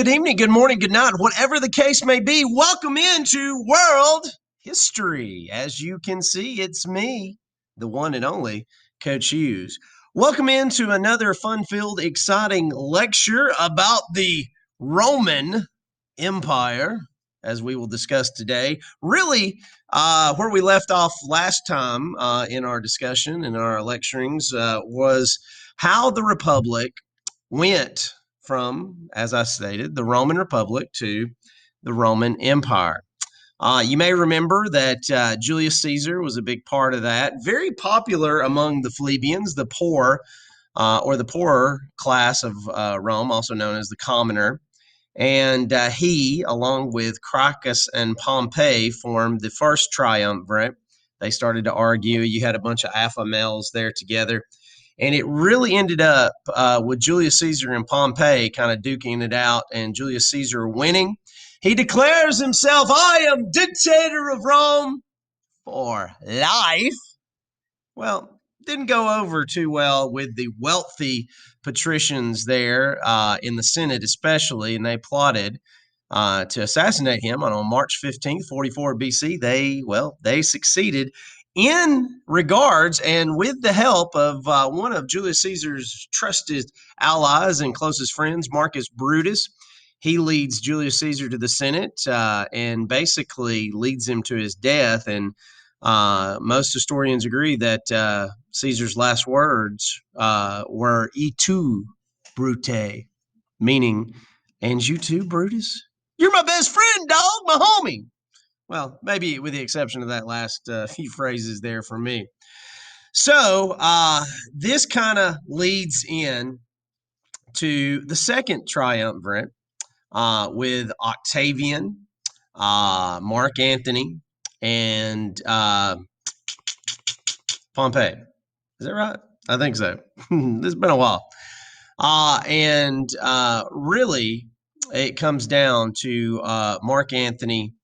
Good evening, good morning, good night, whatever the case may be. Welcome into World History. As you can see, it's me, the one and only Coach Hughes. Welcome into another fun-filled, exciting lecture about the Roman Empire, as we will discuss today. Really, where we left off last time in our discussion and our lecturings was how the Republic went from, as I stated, the Roman Republic to the Roman Empire. You may remember that Julius Caesar was a big part of that. Very popular among the plebeians, the poor, or the poorer class of Rome, also known as the commoner. And he, along with Crocus and Pompey, formed the first triumvirate. They started to argue. You had a bunch of alpha males there together. And it really ended up with Julius Caesar and Pompey kind of duking it out, and Julius Caesar winning. He declares himself, I am dictator of Rome for life. Well, didn't go over too well with the wealthy patricians there in the Senate, especially, and they plotted to assassinate him on March 15th, 44 BC. They succeeded in regards and with the help of one of Julius Caesar's trusted allies and closest friends, Marcus Brutus. He leads Julius Caesar to the Senate and basically leads him to his death. And most historians agree that Caesar's last words were "Et tu, Brute," meaning, "And you too, Brutus? You're my best friend, dog, my homie." Well, maybe with the exception of that last few phrases there for me. So this kind of leads in to the second triumvirate with Octavian, Mark Antony, and Pompey. Is that right? I think so. It's been a while. And really, it comes down to Mark Antony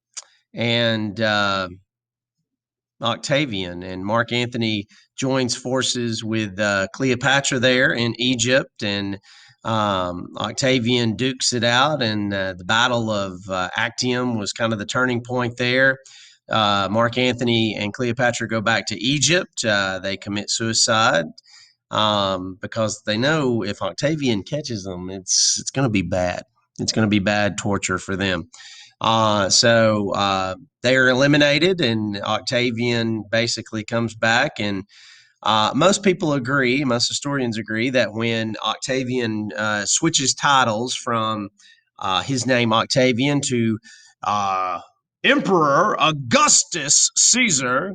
and Octavian. And Mark Antony joins forces with Cleopatra there in Egypt, and Octavian dukes it out. And the Battle of Actium was kind of the turning point there. Mark Antony and Cleopatra go back to Egypt. They commit suicide because they know if Octavian catches them, it's going to be bad. It's going to be bad torture for them. So they are eliminated, and Octavian basically comes back. And most people agree, most historians agree, that when Octavian switches titles from his name Octavian to Emperor Augustus Caesar,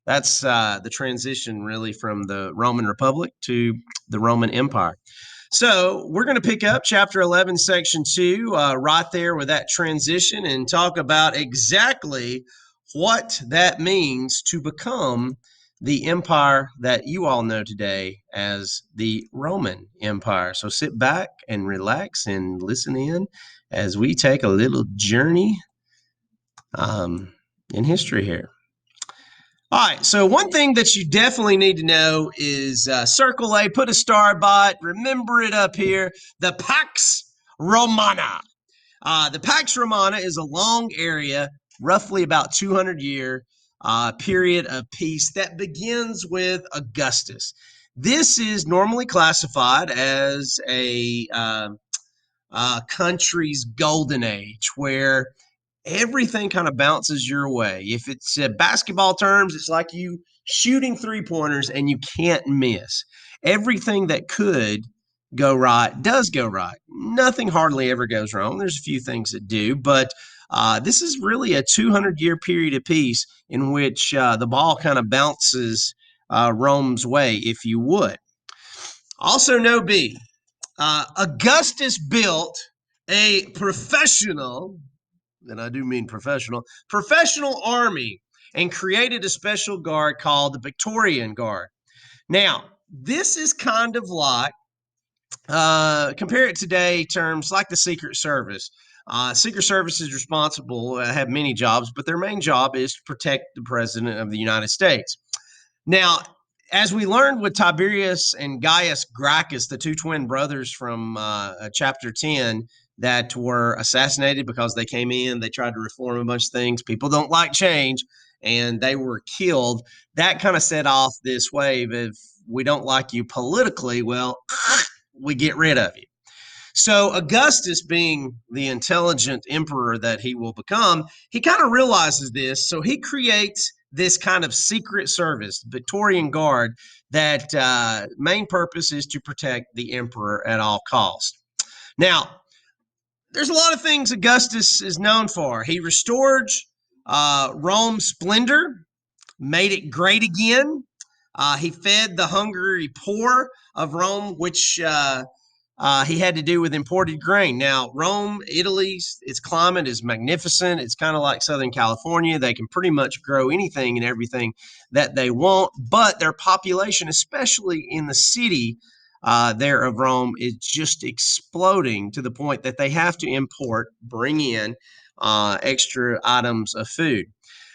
that's the transition really from the Roman Republic to the Roman Empire. So we're going to pick up chapter 11, section 2, right there with that transition, and talk about exactly what that means to become the empire that you all know today as the Roman Empire. So sit back and relax and listen in as we take a little journey in history here. All right, so one thing that you definitely need to know is Circle A, put a star by it, remember it up here, the Pax Romana. The Pax Romana is a long area, roughly about 200-year period of peace that begins with Augustus. This is normally classified as a country's golden age, where everything kind of bounces your way. If it's basketball terms, it's like you shooting three-pointers and you can't miss. Everything that could go right does go right. Nothing hardly ever goes wrong. There's a few things that do, but this is really a 200-year period of peace in which the ball kind of bounces Rome's way, if you would. Also, no B. Augustus built a professional, and I do mean professional army, and created a special guard called the Victorian Guard. Now, this is kind of like, compare it today terms like the Secret Service. Secret Service is responsible, have many jobs, but their main job is to protect the President of the United States. Now, as we learned with Tiberius and Gaius Gracchus, the two twin brothers from chapter 10, that were assassinated because they came in, they tried to reform a bunch of things. People don't like change, and they were killed. That kind of set off this wave of, we don't like you politically, well, we get rid of you. So Augustus, being the intelligent emperor that he will become, he kind of realizes this. So he creates this kind of secret service, Victorian Guard, that main purpose is to protect the emperor at all costs. Now, there's a lot of things Augustus is known for. He restored Rome's splendor, made it great again. He fed the hungry poor of Rome, which he had to do with imported grain. Now, Rome, Italy's its climate is magnificent. It's kind of like Southern California. They can pretty much grow anything and everything that they want, but their population, especially in the city there of Rome, is just exploding to the point that they have to bring in extra items of food.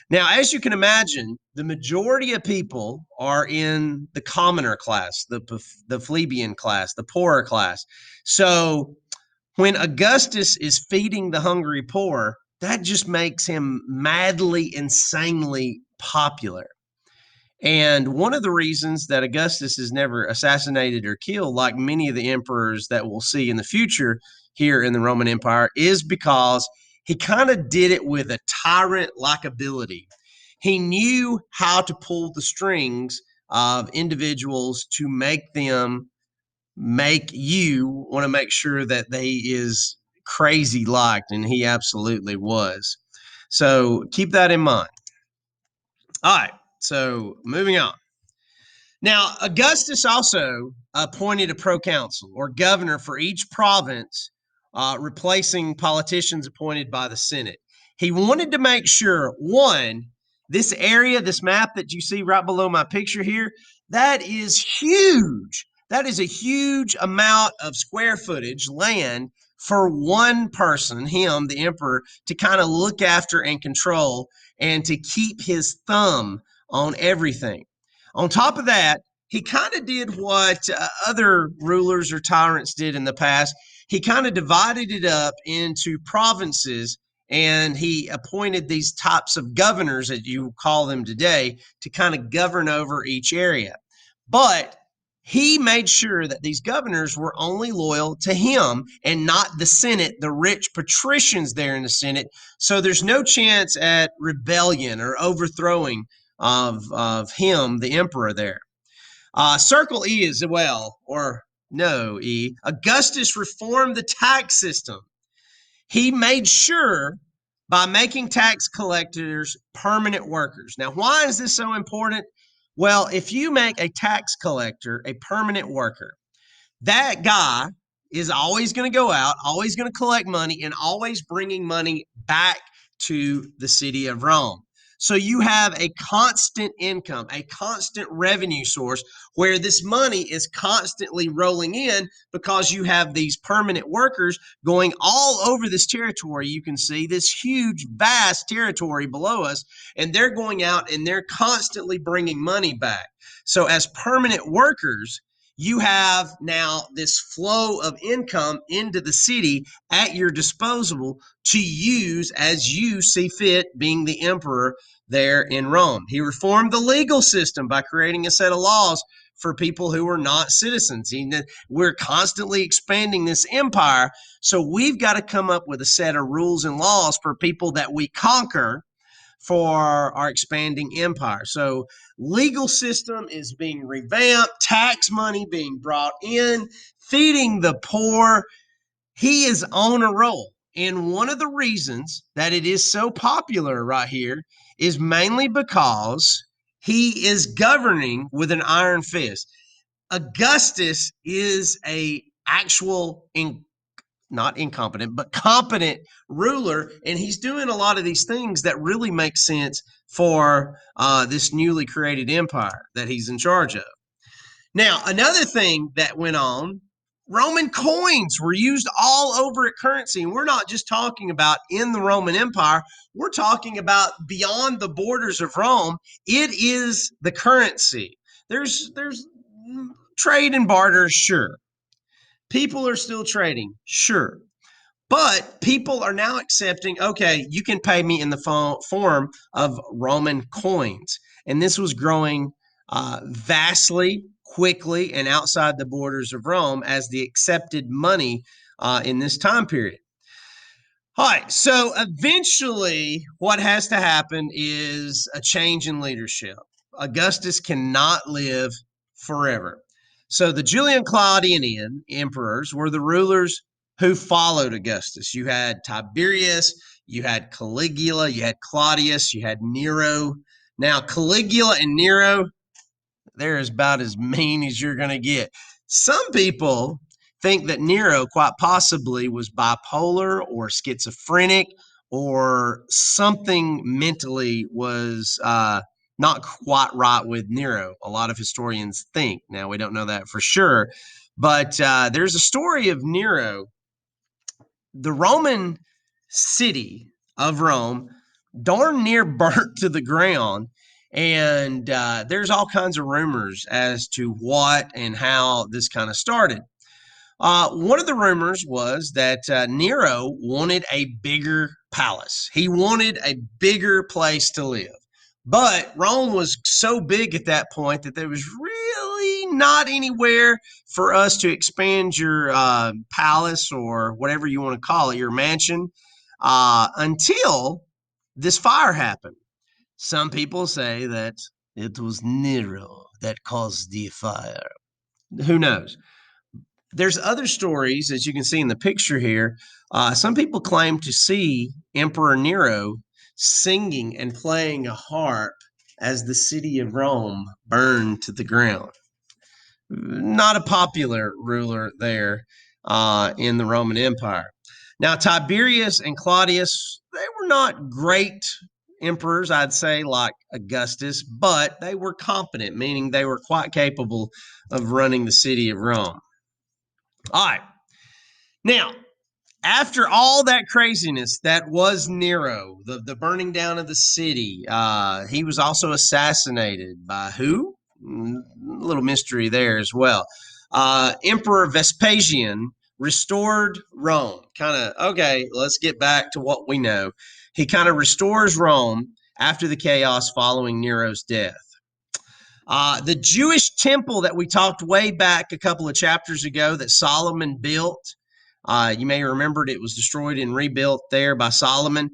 Now, as you can imagine, the majority of people are in the commoner class, the plebeian class, the poorer class. So when Augustus is feeding the hungry poor, that just makes him madly, insanely popular. And one of the reasons that Augustus is never assassinated or killed, like many of the emperors that we'll see in the future here in the Roman Empire, is because he kind of did it with a tyrant like ability. He knew how to pull the strings of individuals to make you want to make sure that they is crazy liked, and he absolutely was. So keep that in mind. All right, so moving on. Now, Augustus also appointed a proconsul or governor for each province, replacing politicians appointed by the Senate. He wanted to make sure, one, this area, this map that you see right below my picture here, that is huge. That is a huge amount of square footage, land, for one person, him, the emperor, to kind of look after and control and to keep his thumb on everything. On top of that, he kind of did what other rulers or tyrants did in the past. He kind of divided it up into provinces, and he appointed these types of governors, as you call them today, to kind of govern over each area. But he made sure that these governors were only loyal to him and not the Senate, the rich patricians there in the Senate. So there's no chance at rebellion or overthrowing of him, the emperor there. Circle E as well, or no E. Augustus reformed the tax system. He made sure by making tax collectors permanent workers. Now, why is this so important? Well, if you make a tax collector a permanent worker, that guy is always going to go out, always going to collect money, and always bringing money back to the city of Rome. So you have a constant income, a constant revenue source where this money is constantly rolling in because you have these permanent workers going all over this territory. You can see this huge, vast territory below us, and they're going out and they're constantly bringing money back. So as permanent workers, you have now this flow of income into the city at your disposal to use as you see fit, being the emperor there in Rome. He reformed the legal system by creating a set of laws for people who were not citizens. We're constantly expanding this empire, so we've got to come up with a set of rules and laws for people that we conquer for our expanding empire. So legal system is being revamped, tax money being brought in, feeding the poor. He is on a roll. And one of the reasons that it is so popular right here is mainly because he is governing with an iron fist. Augustus is a actual not incompetent, but competent ruler. And he's doing a lot of these things that really make sense for this newly created empire that he's in charge of. Now, another thing that went on, Roman coins were used all over at currency. And we're not just talking about in the Roman Empire, we're talking about beyond the borders of Rome. It is the currency. There's trade and barter, sure. People are still trading, sure. But people are now accepting, okay, you can pay me in the form of Roman coins. And this was growing vastly, quickly, and outside the borders of Rome as the accepted money in this time period. All right, so eventually, what has to happen is a change in leadership. Augustus cannot live forever. So the Julian Claudian emperors were the rulers who followed Augustus. You had Tiberius, you had Caligula, you had Claudius, you had Nero. Now, Caligula and Nero, they're about as mean as you're going to get. Some people think that Nero quite possibly was bipolar or schizophrenic or something mentally was not quite right with Nero. A lot of historians think. Now, we don't know that for sure, but there's a story of Nero. The Roman city of Rome darn near burnt to the ground. And there's all kinds of rumors as to what and how this kind of started. One of the rumors was that Nero wanted a bigger palace. He wanted a bigger place to live. But Rome was so big at that point that there was really not anywhere for us to expand your palace or whatever you want to call it, your mansion, until this fire happened. Some people say that it was Nero that caused the fire. Who knows? There's other stories, as you can see in the picture here. Some people claim to see Emperor Nero singing and playing a harp as the city of Rome burned to the ground. Not a popular ruler there in the Roman Empire. Now, Tiberius and Claudius, they were not great emperors, I'd say, like Augustus, but they were competent, meaning they were quite capable of running the city of Rome. All right. Now, after all that craziness that was Nero, the burning down of the city, he was also assassinated by who? A little mystery there as well. Emperor Vespasian restored Rome. Kind of, okay, let's get back to what we know. He kind of restores Rome after the chaos following Nero's death. The Jewish temple that we talked way back a couple of chapters ago that Solomon built, you may remember it was destroyed and rebuilt there by Solomon.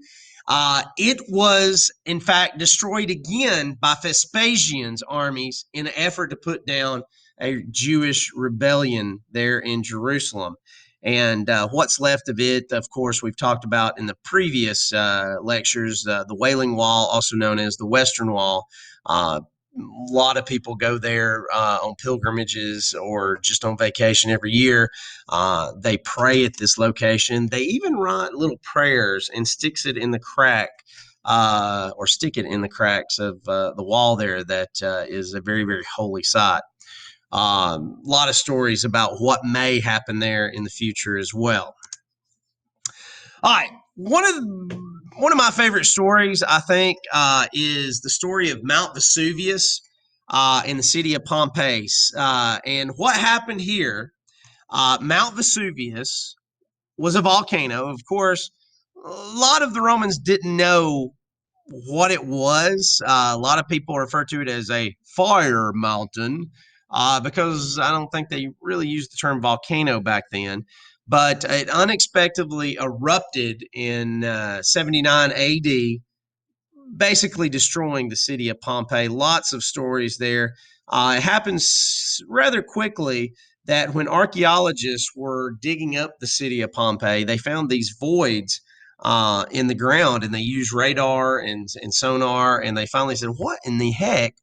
It was, in fact, destroyed again by Vespasian's armies in an effort to put down a Jewish rebellion there in Jerusalem. And what's left of it, of course, we've talked about in the previous lectures, the Wailing Wall, also known as the Western Wall. A lot of people go there on pilgrimages or just on vacation every year. They pray at this location. They even write little prayers and stick it in the cracks of the wall there. That is a very, very holy site. A lot of stories about what may happen there in the future as well. All right, one of my favorite stories, I think, is the story of Mount Vesuvius in the city of Pompeii. And what happened here? Mount Vesuvius was a volcano. Of course, a lot of the Romans didn't know what it was. A lot of people refer to it as a fire mountain because I don't think they really used the term volcano back then. But it unexpectedly erupted in 79 AD, basically destroying the city of Pompeii. Lots of stories there. It happens rather quickly that when archaeologists were digging up the city of Pompeii, they found these voids in the ground, and they used radar and sonar, and they finally said, "What in the heck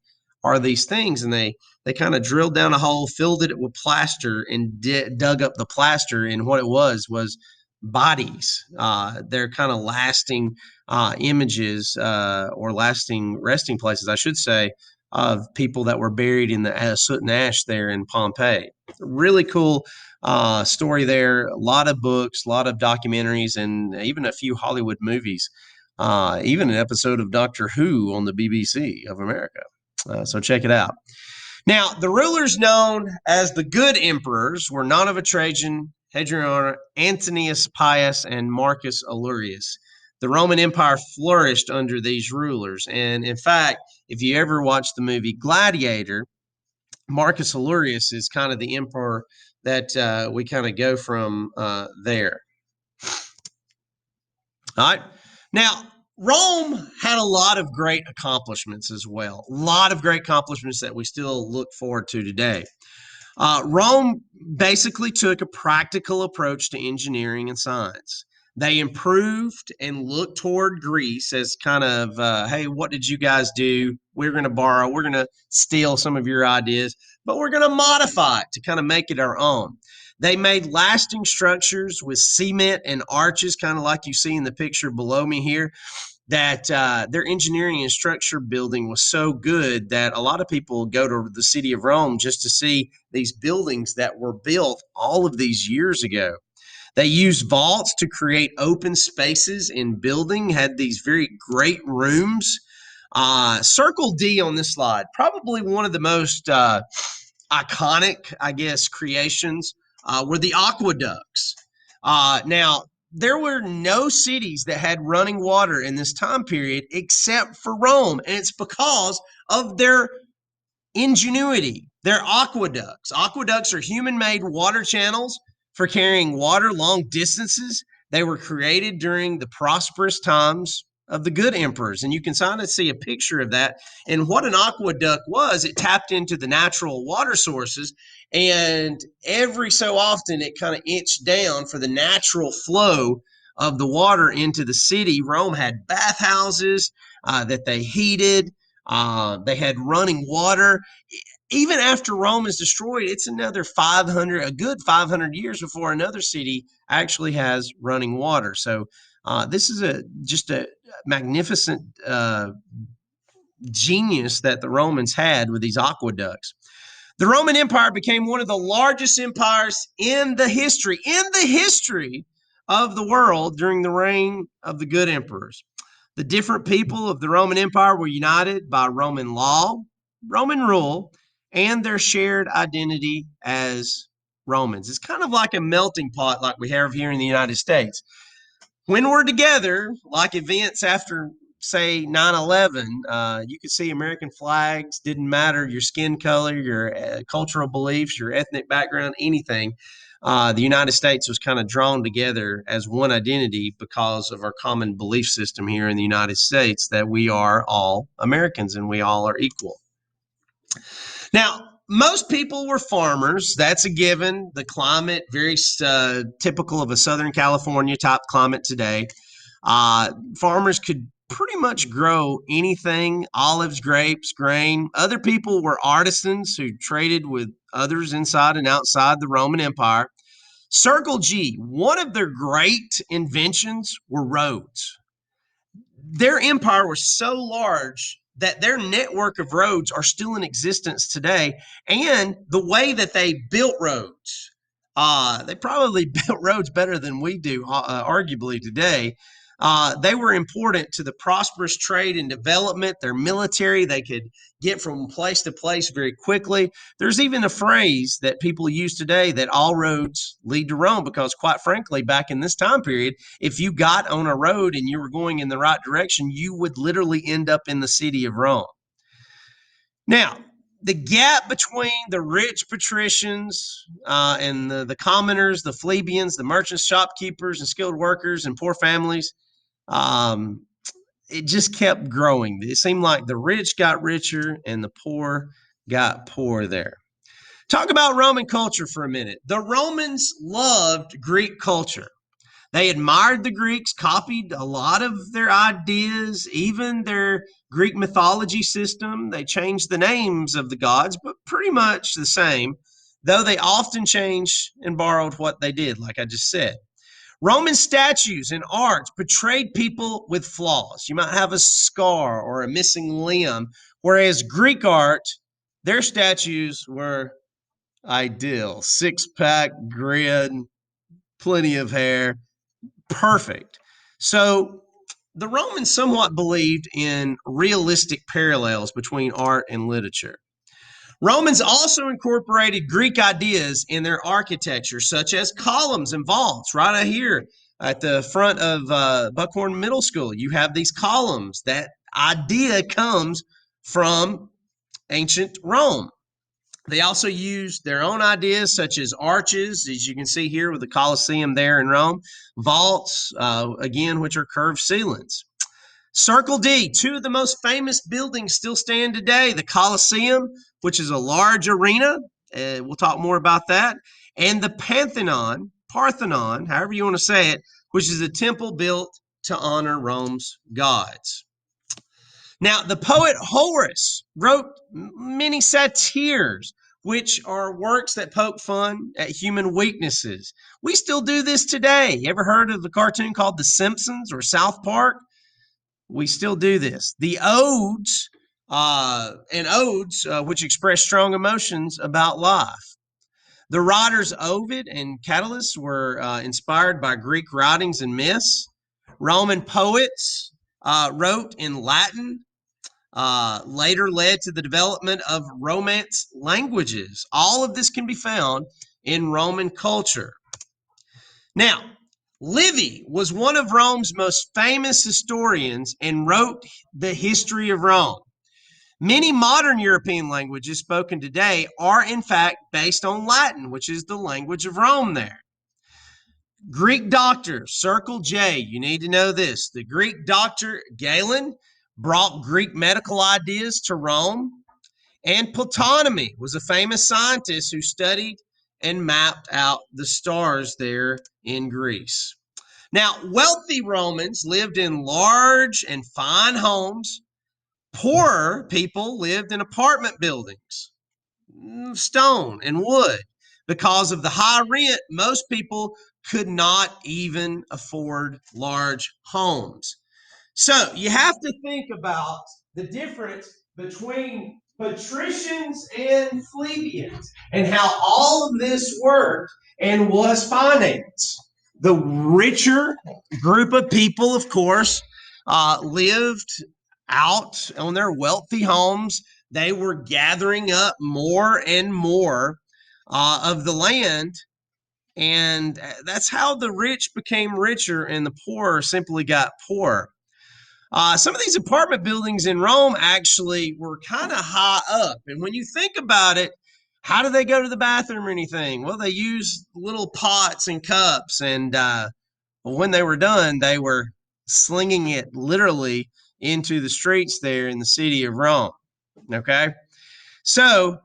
are these things?" And they kind of drilled down a hole, filled it with plaster, and dug up the plaster, and what it was bodies. They're kind of lasting images or lasting resting places, I should say, of people that were buried in the soot and ash there in Pompeii. Really cool story there. A lot of books, a lot of documentaries, and even a few Hollywood movies. Even an episode of Doctor Who on the BBC of America. So check it out. Now, the rulers known as the good emperors were none of a Trajan Hadrian, Antonius Pius, and Marcus Aurelius. The Roman Empire flourished under these rulers. And in fact, if you ever watch the movie Gladiator, Marcus Aurelius is kind of the emperor that we kind of go from there. All right. Now, Rome had a lot of great accomplishments as well. A lot of great accomplishments that we still look forward to today. Rome basically took a practical approach to engineering and science. They improved and looked toward Greece as kind of, hey, what did you guys do? We're going to borrow, we're going to steal some of your ideas, but we're going to modify it to kind of make it our own. They made lasting structures with cement and arches, kind of like you see in the picture below me here, that their engineering and structure building was so good that a lot of people go to the city of Rome just to see these buildings that were built all of these years ago. They used vaults to create open spaces in building, had these very great rooms. Circle D on this slide, probably one of the most iconic, I guess, creations were the aqueducts. Now, there were no cities that had running water in this time period except for Rome, and it's because of their ingenuity. Their aqueducts. Aqueducts are human-made water channels for carrying water long distances. They were created during the prosperous times of the good emperors, and you can kind of see a picture of that. And what an aqueduct was, it tapped into the natural water sources, and every so often it kind of inched down for the natural flow of the water into the city. Rome had bathhouses that they heated. They had running water. Even after Rome is destroyed, it's another 500, a good 500 years before another city actually has running water. So this is just a magnificent genius that the Romans had with these aqueducts. The Roman Empire became one of the largest empires in the history of the world during the reign of the good emperors. The different people of the Roman Empire were united by Roman law, Roman rule, and their shared identity as Romans. It's kind of like a melting pot like we have here in the United States. When we're together, like events after, say, 9/11, you could see American flags, didn't matter your skin color, your cultural beliefs, your ethnic background, anything. The United States was kind of drawn together as one identity because of our common belief system here in the United States that we are all Americans and we all are equal. Now, most people were farmers. That's a given. The climate, very typical of a Southern California type climate today. Farmers could pretty much grow anything, olives, grapes, grain. Other people were artisans who traded with others inside and outside the Roman Empire. Circle G, one of their great inventions were roads. Their empire was so large that their network of roads are still in existence today. And the way that they built roads, they probably built roads better than we do, arguably today. They were important to the prosperous trade and development. Their military, they could get from place to place very quickly. There's even a phrase that people use today that all roads lead to Rome, because quite frankly, back in this time period, if you got on a road and you were going in the right direction, you would literally end up in the city of Rome. Now, the gap between the rich patricians and the commoners, the plebeians, the merchants, shopkeepers, and skilled workers and poor families, it just kept growing. It seemed like the rich got richer and the poor got poorer there. Talk about Roman culture for a minute. The Romans loved Greek culture. They admired the Greeks, copied a lot of their ideas, even their Greek mythology system. They changed the names of the gods, but pretty much the same, though they often changed and borrowed what they did, like I just said. Roman statues and arts portrayed people with flaws. You might have a scar or a missing limb, whereas Greek art, their statues were ideal. Six-pack, grid, plenty of hair, perfect. So the Romans somewhat believed in realistic parallels between art and literature. Romans also incorporated Greek ideas in their architecture, such as columns and vaults. Right out here at the front of Buckhorn Middle School, you have these columns. That idea comes from ancient Rome. They also used their own ideas, such as arches, as you can see here with the Colosseum there in Rome, vaults, again, which are curved ceilings. Circle D, two of the most famous buildings still stand today. The Colosseum, which is a large arena. We'll talk more about that. And the Parthenon, however you want to say it, which is a temple built to honor Rome's gods. Now, the poet Horace wrote many satires, which are works that poke fun at human weaknesses. We still do this today. You ever heard of the cartoon called The Simpsons or South Park? We still do this. The odes which express strong emotions about life. The writers Ovid and Catullus were inspired by Greek writings and myths. Roman poets wrote in Latin, later led to the development of Romance languages. All of this can be found in Roman culture. Now, Livy was one of Rome's most famous historians and wrote the history of Rome. Many modern European languages spoken today are, in fact, based on Latin, which is the language of Rome there. Greek doctor, circle J, you need to know this. The Greek doctor Galen brought Greek medical ideas to Rome, and Ptolemy was a famous scientist who studied and mapped out the stars there in Greece. Now, wealthy Romans lived in large and fine homes. Poorer people lived in apartment buildings, stone and wood. Because of the high rent, most people could not even afford large homes. So you have to think about the difference between patricians and plebeians and how all of this worked and was financed. The richer group of people, of course, lived out on their wealthy homes. They were gathering up more and more of the land. And that's how the rich became richer and the poor simply got poorer. Some of these apartment buildings in Rome actually were kind of high up. And when you think about it, how do they go to the bathroom or anything? Well, they use little pots and cups. And when they were done, they were slinging it literally into the streets there in the city of Rome. Okay. So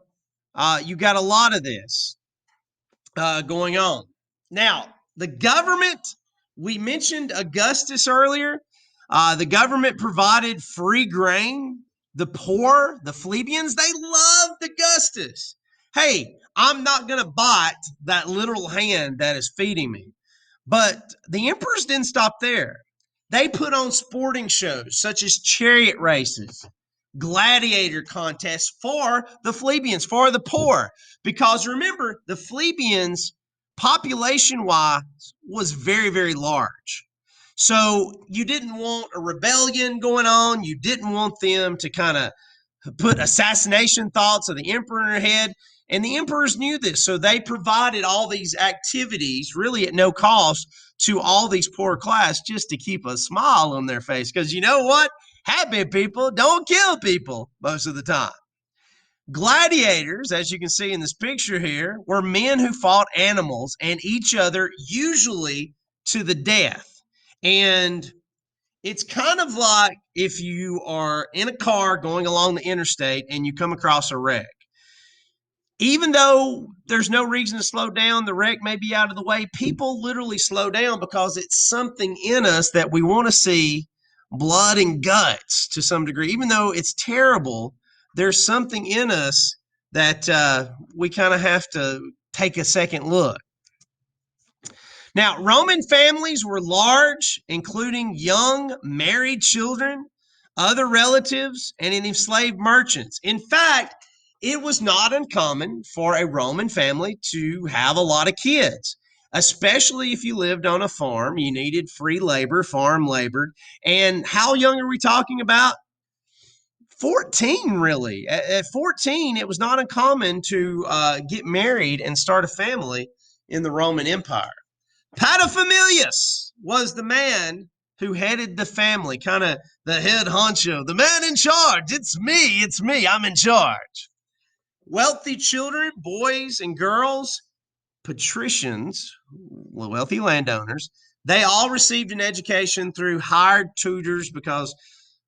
you got a lot of this going on. Now, the government, we mentioned Augustus earlier. The government provided free grain. The poor, the plebeians, they loved Augustus. Hey, I'm not going to bite that literal hand that is feeding me. But the emperors didn't stop there. They put on sporting shows such as chariot races, gladiator contests for the plebeians, for the poor. Because remember, the plebeians, population wise, was very, very large. So you didn't want a rebellion going on. You didn't want them to kind of put assassination thoughts of the emperor in their head. And the emperors knew this. So they provided all these activities really at no cost to all these poor class just to keep a smile on their face. Because you know what? Happy people don't kill people most of the time. Gladiators, as you can see in this picture here, were men who fought animals and each other, usually to the death. And it's kind of like if you are in a car going along the interstate and you come across a wreck. Even though there's no reason to slow down, the wreck may be out of the way, people literally slow down because it's something in us that we want to see blood and guts to some degree. Even though it's terrible, there's something in us that we kind of have to take a second look. Now, Roman families were large, including young married children, other relatives, and enslaved merchants. In fact, it was not uncommon for a Roman family to have a lot of kids, especially if you lived on a farm. You needed free labor, farm labor. And how young are we talking about? 14, really. At 14, it was not uncommon to get married and start a family in the Roman Empire. Paterfamilias was the man who headed the family, kind of the head honcho, the man in charge. It's me, I'm in charge. Wealthy children, boys and girls, patricians, wealthy landowners, they all received an education through hired tutors because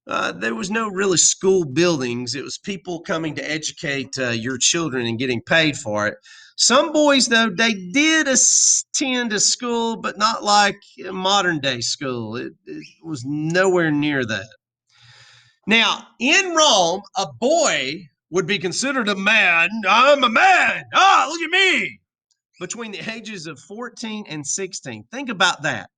there was no really school buildings. It was people coming to educate your children and getting paid for it. Some boys, though, they did attend a school, but not like modern day school. It was nowhere near that. Now, in Rome, a boy would be considered a man. I'm a man. Ah, look at me. Between the ages of 14 and 16. Think about that.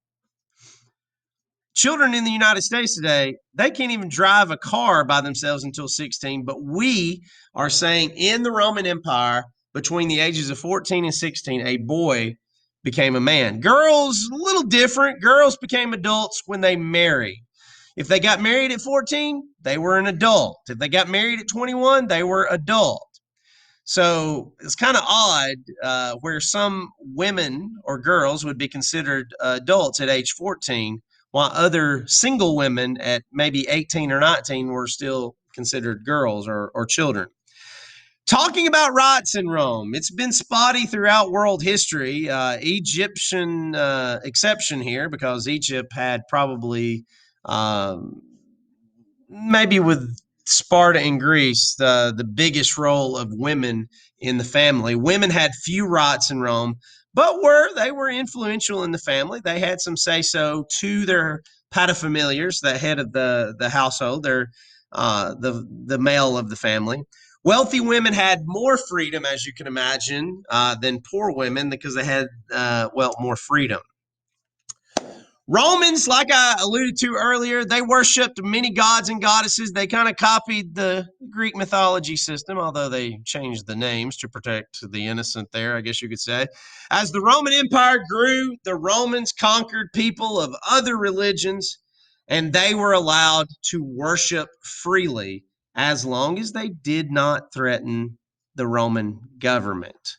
Children in the United States today, they can't even drive a car by themselves until 16, but we are saying in the Roman Empire, between the ages of 14 and 16, a boy became a man. Girls, a little different. Girls became adults when they married. If they got married at 14, they were an adult. If they got married at 21, they were adult. So it's kind of odd where some women or girls would be considered adults at age 14, while other single women at maybe 18 or 19 were still considered girls or children. Talking about rights in Rome, it's been spotty throughout world history. Egyptian exception here because Egypt had probably maybe with Sparta and Greece, the biggest role of women in the family. Women had few rights in Rome, but they were influential in the family. They had some say so to their paterfamilias, the head of the household, their the male of the family. Wealthy women had more freedom, as you can imagine, than poor women because they had more freedom. Romans, like I alluded to earlier, they worshiped many gods and goddesses. They kind of copied the Greek mythology system, although they changed the names to protect the innocent there, I guess you could say. As the Roman Empire grew, the Romans conquered people of other religions, and they were allowed to worship freely as long as they did not threaten the Roman government.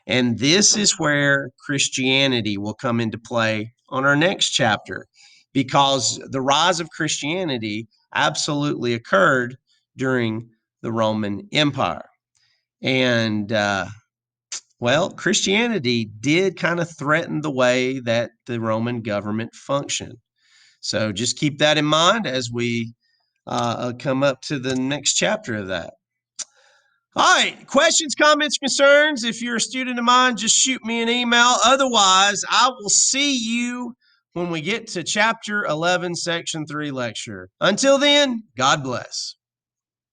And this is where Christianity will come into play on our next chapter, because the rise of Christianity absolutely occurred during the Roman Empire. And, Christianity did kind of threaten the way that the Roman government functioned. So just keep that in mind as we come up to the next chapter of that. All right, questions, comments, concerns. If you're a student of mine, just shoot me an email. Otherwise, I will see you when we get to chapter 11, section 3 lecture. Until then, God bless.